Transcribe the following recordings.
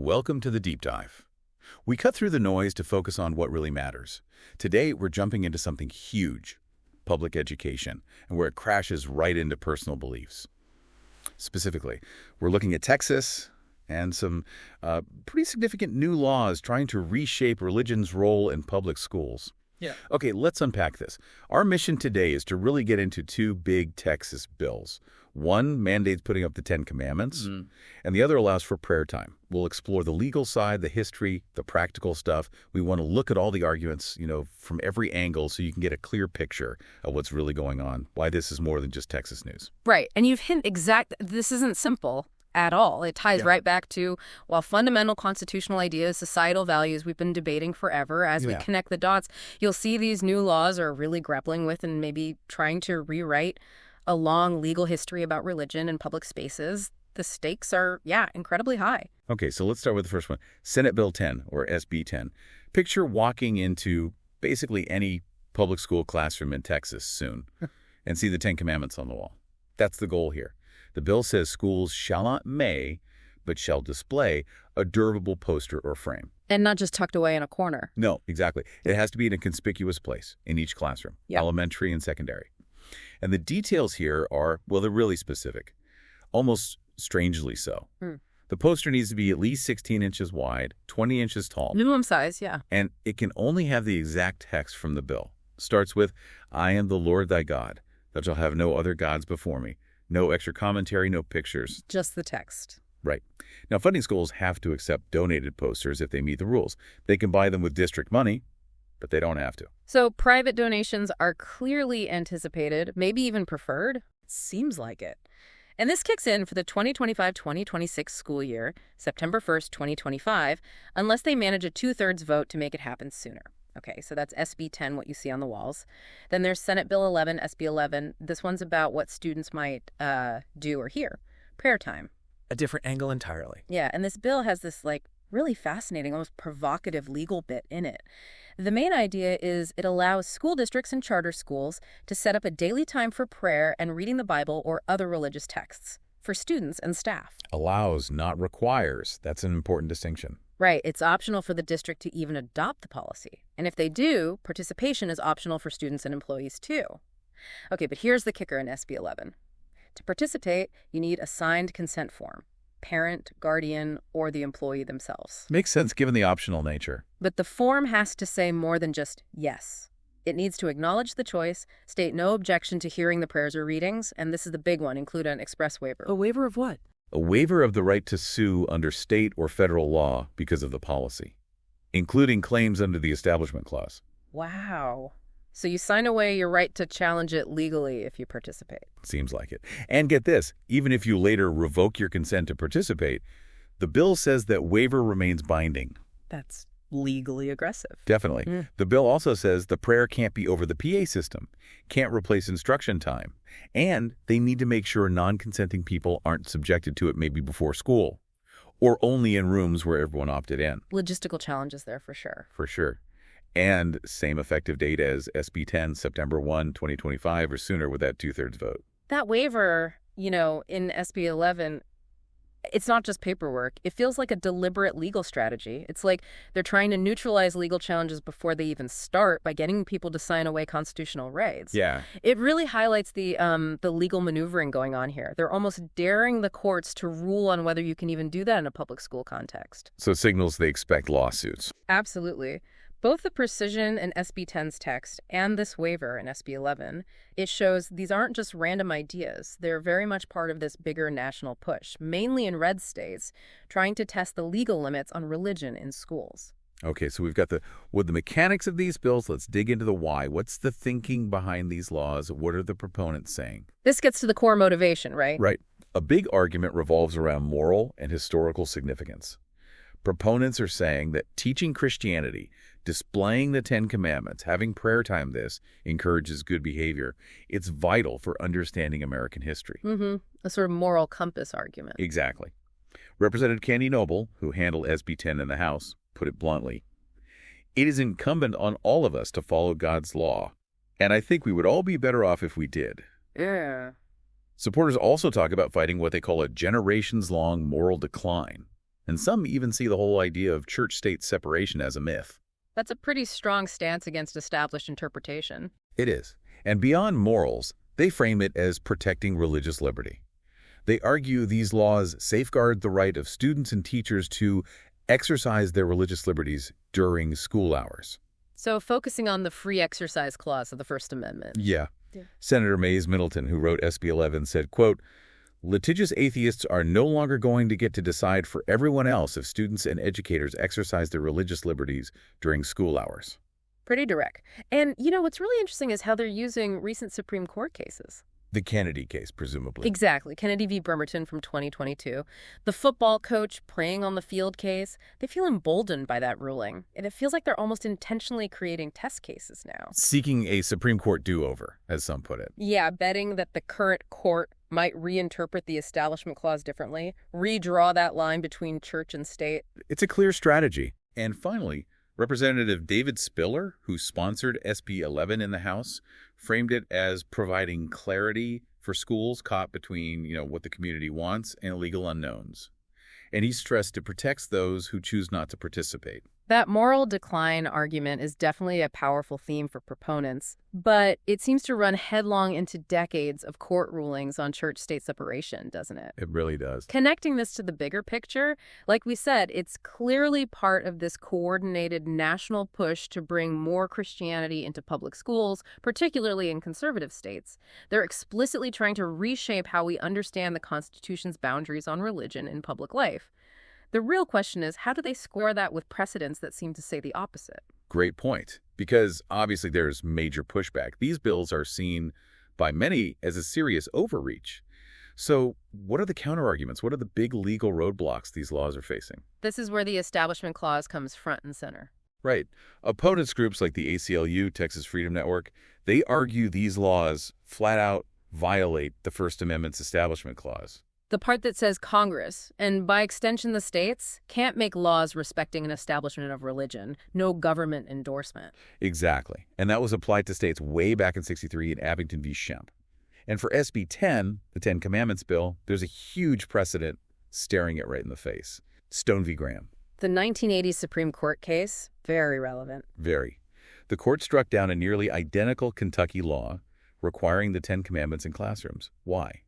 Welcome to the Deep Dive. We cut through the noise to focus on what really matters. Today, we're jumping into something huge, public education, and where it crashes right into personal beliefs. Specifically, we're looking at Texas and some pretty significant new laws trying to reshape religion's role in public schools. Yeah. Okay, let's unpack this. Our mission today is to really get into two big Texas bills. One mandates putting up the Ten Commandments, and the other allows for prayer time. We'll explore the legal side, the history, the practical stuff. We want to look at all the arguments, from every angle so you can get a clear picture of what's really going on, why this is more than just Texas news. Right. And you've hinted this isn't simple at all. It ties right back to, while fundamental constitutional ideas, societal values we've been debating forever. As we connect the dots, you'll see these new laws are really grappling with and maybe trying to rewrite a long legal history about religion in public spaces. The stakes are, incredibly high. Okay, so let's start with the first one. Senate Bill 10, or SB 10. Picture walking into basically any public school classroom in Texas soon and see the Ten Commandments on the wall. That's the goal here. The bill says schools shall not but shall display a durable poster or frame. And not just tucked away in a corner. No, exactly. It has to be in a conspicuous place in each classroom, elementary and secondary. And the details here are, well, they're really specific, almost strangely so. The poster needs to be at least 16 inches wide, 20 inches tall. Minimum size, yeah. And it can only have the exact text from the bill. Starts with, I am the Lord thy God. Thou shalt have no other gods before me. No extra commentary, no pictures. Just the text. Right. Now, funding schools have to accept donated posters if they meet the rules. They can buy them with district money, but they don't have to. So private donations are clearly anticipated, maybe even preferred. It seems like it. And this kicks in for the 2025-2026 school year, September 1st, 2025, unless they manage a 2/3 vote to make it happen sooner. Okay, so that's SB 10, what you see on the walls. Then there's Senate Bill 11, SB 11. This one's about what students might do or hear. Prayer time. A different angle entirely. Yeah, and this bill has this, really fascinating, almost provocative legal bit in it. The main idea is it allows school districts and charter schools to set up a daily time for prayer and reading the Bible or other religious texts for students and staff. Allows, not requires. That's an important distinction. Right. It's optional for the district to even adopt the policy. And if they do, participation is optional for students and employees too. Okay, but here's the kicker in SB 11. To participate, you need a signed consent form. Parent, guardian, or the employee themselves. Makes sense given the optional nature. But the form has to say more than just yes. It needs to acknowledge the choice, state no objection to hearing the prayers or readings, and this is the big one, include an express waiver. A waiver of what? A waiver of the right to sue under state or federal law because of the policy, including claims under the Establishment Clause. Wow. So you sign away your right to challenge it legally if you participate. Seems like it. And get this, even if you later revoke your consent to participate, the bill says that waiver remains binding. That's legally aggressive. Definitely. The bill also says the prayer can't be over the PA system, can't replace instruction time, and they need to make sure non-consenting people aren't subjected to it maybe before school, or only in rooms where everyone opted in. Logistical challenges there for sure. For sure. And same effective date as SB 10, September 1, 2025, or sooner with that 2/3 vote. That waiver, in SB 11, it's not just paperwork. It feels like a deliberate legal strategy. It's like they're trying to neutralize legal challenges before they even start by getting people to sign away constitutional rights. Yeah. It really highlights the legal maneuvering going on here. They're almost daring the courts to rule on whether you can even do that in a public school context. So it signals they expect lawsuits. Absolutely. Both the precision in SB 10's text and this waiver in SB 11, it shows these aren't just random ideas. They're very much part of this bigger national push, mainly in red states, trying to test the legal limits on religion in schools. Okay, so we've got the mechanics of these bills. Let's dig into the why. What's the thinking behind these laws? What are the proponents saying? This gets to the core motivation, right? Right. A big argument revolves around moral and historical significance. Proponents are saying that teaching Christianity, displaying the Ten Commandments, having prayer time encourages good behavior. It's vital for understanding American history. A sort of moral compass argument. Exactly. Representative Candy Noble, who handled SB 10 in the House, put it bluntly, it is incumbent on all of us to follow God's law, and I think we would all be better off if we did. Yeah. Supporters also talk about fighting what they call a generations-long moral decline. And some even see the whole idea of church-state separation as a myth. That's a pretty strong stance against established interpretation. It is. And beyond morals, they frame it as protecting religious liberty. They argue these laws safeguard the right of students and teachers to exercise their religious liberties during school hours. So focusing on the free exercise clause of the First Amendment. Yeah. Senator Mays Middleton, who wrote SB 11, said, quote, "Litigious atheists are no longer going to get to decide for everyone else if students and educators exercise their religious liberties during school hours." Pretty direct. And, what's really interesting is how they're using recent Supreme Court cases. The Kennedy case, presumably. Exactly. Kennedy v. Bremerton from 2022. The football coach praying on the field case. They feel emboldened by that ruling. And it feels like they're almost intentionally creating test cases now. Seeking a Supreme Court do-over, as some put it. Yeah, betting that the current court might reinterpret the Establishment Clause differently, redraw that line between church and state. It's a clear strategy. And finally, Representative David Spiller, who sponsored SB 11 in the House, framed it as providing clarity for schools caught between, what the community wants and legal unknowns. And he stressed it protects those who choose not to participate. That moral decline argument is definitely a powerful theme for proponents, but it seems to run headlong into decades of court rulings on church-state separation, doesn't it? It really does. Connecting this to the bigger picture, like we said, it's clearly part of this coordinated national push to bring more Christianity into public schools, particularly in conservative states. They're explicitly trying to reshape how we understand the Constitution's boundaries on religion in public life. The real question is, how do they square that with precedents that seem to say the opposite? Great point. Because obviously there's major pushback. These bills are seen by many as a serious overreach. So what are the counterarguments? What are the big legal roadblocks these laws are facing? This is where the Establishment Clause comes front and center. Right. Opponents groups like the ACLU, Texas Freedom Network, they argue these laws flat out violate the First Amendment's Establishment Clause. The part that says Congress, and by extension the states, can't make laws respecting an establishment of religion, no government endorsement. Exactly. And that was applied to states way back in '63 in Abington v. Shemp. And for SB 10, the Ten Commandments bill, there's a huge precedent staring it right in the face. Stone v. Graham. The 1980 Supreme Court case, very relevant. Very. The court struck down a nearly identical Kentucky law requiring the Ten Commandments in classrooms. Why?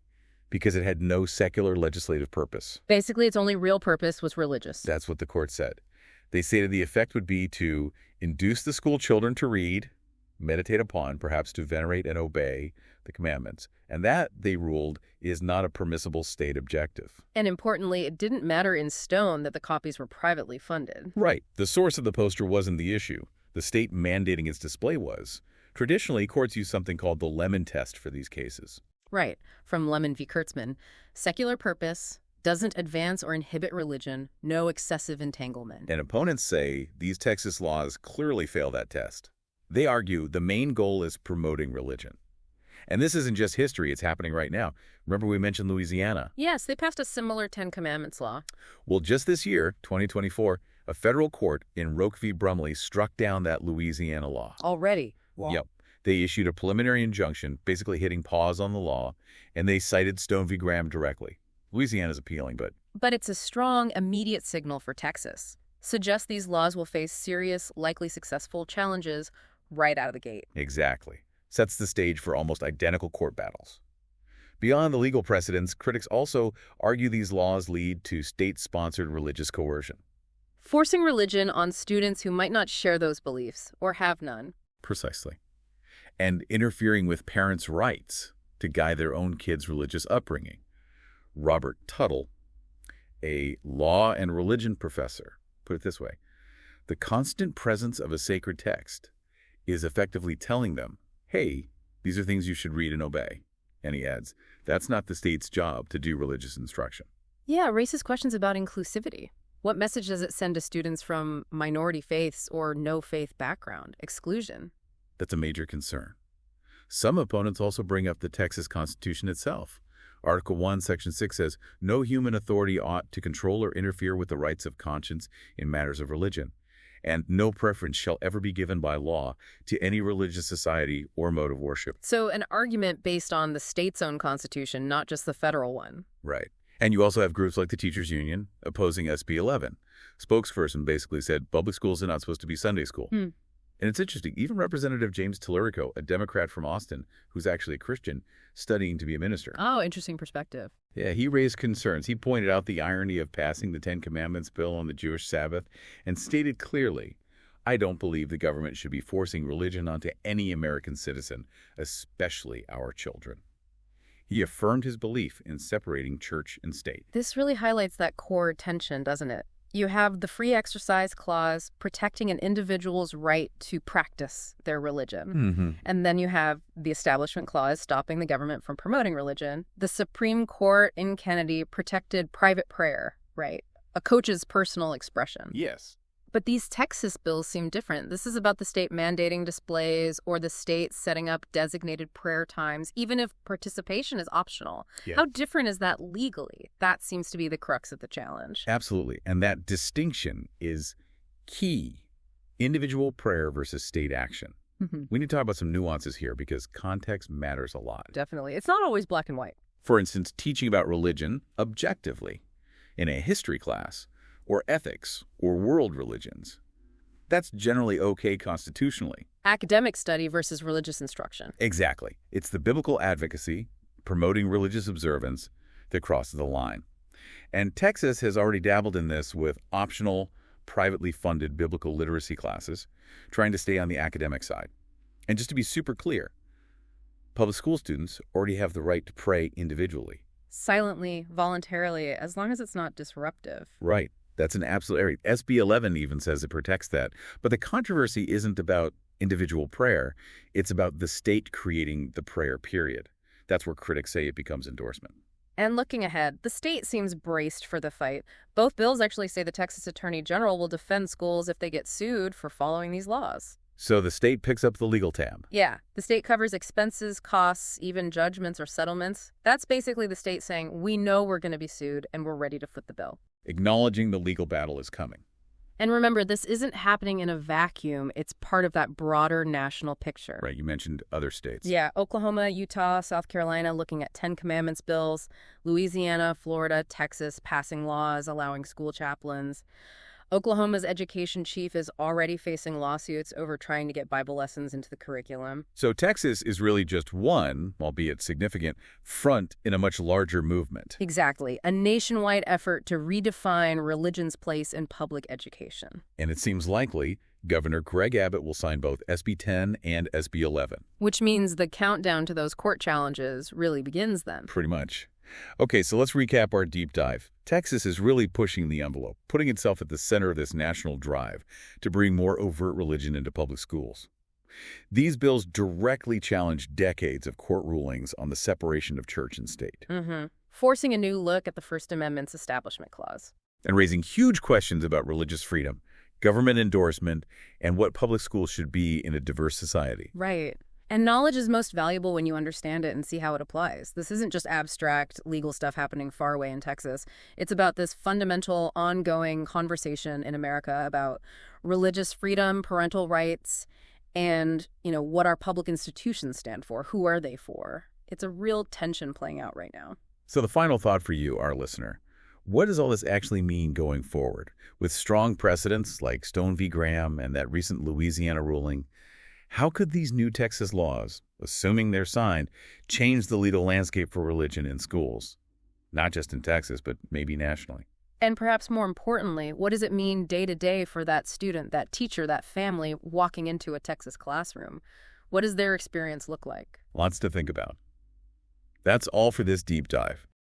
Because it had no secular legislative purpose. Basically, its only real purpose was religious. That's what the court said. They stated the effect would be to induce the school children to read, meditate upon, perhaps to venerate and obey the commandments. And that, they ruled, is not a permissible state objective. And importantly, it didn't matter in stone that the copies were privately funded. Right. The source of the poster wasn't the issue. The state mandating its display was. Traditionally, courts use something called the Lemon test for these cases. Right, from Lemon v. Kurtzman. Secular purpose, doesn't advance or inhibit religion, no excessive entanglement. And opponents say these Texas laws clearly fail that test. They argue the main goal is promoting religion. And this isn't just history, it's happening right now. Remember we mentioned Louisiana? Yes, they passed a similar Ten Commandments law. Well, just this year, 2024, a federal court in Roque v. Brumley struck down that Louisiana law. Already? Wow. Yep. They issued a preliminary injunction, basically hitting pause on the law, and they cited Stone v. Graham directly. Louisiana's appealing, but... But it's a strong, immediate signal for Texas. Suggests these laws will face serious, likely successful challenges right out of the gate. Exactly. Sets the stage for almost identical court battles. Beyond the legal precedents, critics also argue these laws lead to state-sponsored religious coercion. Forcing religion on students who might not share those beliefs or have none. Precisely. And interfering with parents' rights to guide their own kids' religious upbringing. Robert Tuttle, a law and religion professor, put it this way: the constant presence of a sacred text is effectively telling them, hey, these are things you should read and obey. And he adds, that's not the state's job to do religious instruction. Yeah, it raises questions about inclusivity. What message does it send to students from minority faiths or no faith background? Exclusion. That's a major concern. Some opponents also bring up the Texas Constitution itself. Article 1, Section 6 says, no human authority ought to control or interfere with the rights of conscience in matters of religion, and no preference shall ever be given by law to any religious society or mode of worship. So an argument based on the state's own constitution, not just the federal one. Right. And you also have groups like the Teachers Union opposing SB 11. Spokesperson basically said public schools are not supposed to be Sunday school. And it's interesting, even Representative James Tallarico, a Democrat from Austin, who's actually a Christian, studying to be a minister. Oh, interesting perspective. Yeah, he raised concerns. He pointed out the irony of passing the Ten Commandments bill on the Jewish Sabbath and stated clearly, I don't believe the government should be forcing religion onto any American citizen, especially our children. He affirmed his belief in separating church and state. This really highlights that core tension, doesn't it? You have the free exercise clause protecting an individual's right to practice their religion. And then you have the establishment clause stopping the government from promoting religion. The Supreme Court in Kennedy protected private prayer, right? A coach's personal expression. Yes. But these Texas bills seem different. This is about the state mandating displays or the state setting up designated prayer times, even if participation is optional. Yeah. How different is that legally? That seems to be the crux of the challenge. Absolutely. And that distinction is key. Individual prayer versus state action. We need to talk about some nuances here because context matters a lot. Definitely. It's not always black and white. For instance, teaching about religion objectively in a history class or ethics or world religions. That's generally okay constitutionally. Academic study versus religious instruction. Exactly. It's the biblical advocacy, promoting religious observance, that crosses the line. And Texas has already dabbled in this with optional, privately funded biblical literacy classes, trying to stay on the academic side. And just to be super clear, public school students already have the right to pray individually. Silently, voluntarily, as long as it's not disruptive. Right. That's an absolute area. SB 11 even says it protects that. But the controversy isn't about individual prayer. It's about the state creating the prayer period. That's where critics say it becomes endorsement. And looking ahead, the state seems braced for the fight. Both bills actually say the Texas Attorney General will defend schools if they get sued for following these laws. So the state picks up the legal tab. Yeah, the state covers expenses, costs, even judgments or settlements. That's basically the state saying, we know we're going to be sued and we're ready to foot the bill. Acknowledging the legal battle is coming. And remember, this isn't happening in a vacuum. It's part of that broader national picture. Right, you mentioned other states. Yeah, Oklahoma, Utah, South Carolina looking at Ten Commandments bills, Louisiana, Florida, Texas passing laws allowing school chaplains. Oklahoma's education chief is already facing lawsuits over trying to get Bible lessons into the curriculum. So Texas is really just one, albeit significant, front in a much larger movement. Exactly. A nationwide effort to redefine religion's place in public education. And it seems likely Governor Greg Abbott will sign both SB 10 and SB 11. Which means the countdown to those court challenges really begins then. Pretty much. Okay, so let's recap our deep dive. Texas is really pushing the envelope, putting itself at the center of this national drive to bring more overt religion into public schools. These bills directly challenge decades of court rulings on the separation of church and state. Forcing a new look at the First Amendment's Establishment Clause. And raising huge questions about religious freedom, government endorsement, and what public schools should be in a diverse society. Right. And knowledge is most valuable when you understand it and see how it applies. This isn't just abstract legal stuff happening far away in Texas. It's about this fundamental, ongoing conversation in America about religious freedom, parental rights, and, what our public institutions stand for. Who are they for? It's a real tension playing out right now. So the final thought for you, our listener. What does all this actually mean going forward? With strong precedents like Stone v. Graham and that recent Louisiana ruling, how could these new Texas laws, assuming they're signed, change the legal landscape for religion in schools? Not just in Texas, but maybe nationally. And perhaps more importantly, what does it mean day to day for that student, that teacher, that family walking into a Texas classroom? What does their experience look like? Lots to think about. That's all for this deep dive.